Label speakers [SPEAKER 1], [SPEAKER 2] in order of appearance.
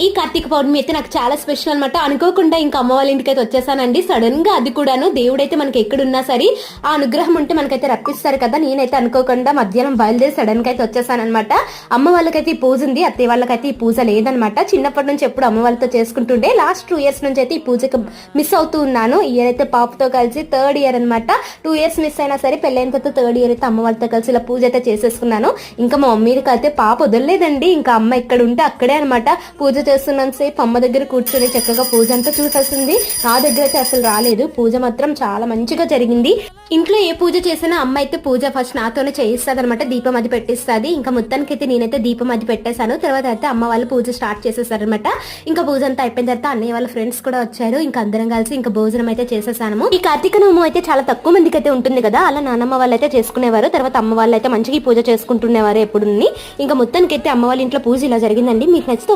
[SPEAKER 1] ఈ కార్తీక పౌర్ణమి అయితే నాకు చాలా స్పెషల్ అనమాట. అనుకోకుండా ఇంకా అమ్మ వాళ్ళ ఇంటికి అయితే వచ్చేసానండి సడన్ గా. అది కూడాను దేవుడైతే మనకి ఎక్కడున్నా సరే ఆ అనుగ్రహం ఉంటే మనకైతే రప్పిస్తారు కదా. నేనైతే అనుకోకుండా మధ్యాహ్నం బయలుదేరి సడన్ గా అయితే వచ్చేసానమాట. అమ్మ వాళ్ళకైతే ఈ పూజ ఉంది, అత్తయ్య వాళ్ళకైతే ఈ పూజ లేదనమాట. చిన్నప్పటి నుంచి ఎప్పుడు అమ్మ వాళ్ళతో చేసుకుంటుండే, లాస్ట్ 2 years నుంచి అయితే ఈ పూజకి మిస్ అవుతూ ఉన్నాను. ఇయర్ అయితే పాపతో కలిసి 3rd year అనమాట. 2 years మిస్ అయినా సరే పెళ్ళైన తర్వాత 3rd year అయితే అమ్మ వాళ్ళతో కలిసి ఇలా పూజ అయితే చేసేసుకున్నాను. ఇంకా మా మమ్మీకి అయితే పాప వదలలేదండి. ఇంకా అమ్మ ఎక్కడ ఉంటే అక్కడే అనమాట. పూజ చేస్తున్నంత సేపు అమ్మ దగ్గర కూర్చొని చక్కగా పూజ అంతా చూసేసింది. నా దగ్గర అయితే అసలు రాలేదు. పూజ మాత్రం చాలా మంచిగా జరిగింది. ఇంట్లో ఏ పూజ చేసినా అమ్మ అయితే పూజ ఫస్ట్ నాతోనే చేయిస్తుంది అనమాట. దీపం అది పెట్టిస్తుంది. ఇంకా మొత్తానికి అయితే నేనైతే దీపం అది పెట్టేశాను. తర్వాత అయితే అమ్మ వాళ్ళు పూజ స్టార్ట్ చేసేసారనమాట. ఇంకా పూజ అంతా అయిపోయిన తర్వాత అన్నయ్య వాళ్ళ ఫ్రెండ్స్ కూడా వచ్చారు. ఇంకా అందరం కలిసి ఇంకా భోజనం అయితే చేసేసాము. ఈ కార్తీక నోము అయితే చాలా తక్కువ మందికి అయితే ఉంటుంది కదా, అలా నానమ్మ వాళ్ళు అయితే చేసుకునేవారు. తర్వాత అమ్మ వాళ్ళు అయితే మంచిగా పూజ చేసుకుంటునేవారు ఎప్పుడు. ఇంకా మొత్తానికి అయితే అమ్మ వాళ్ళ ఇంట్లో పూజ ఇలా జరిగిందండి. మీకు నచ్చితే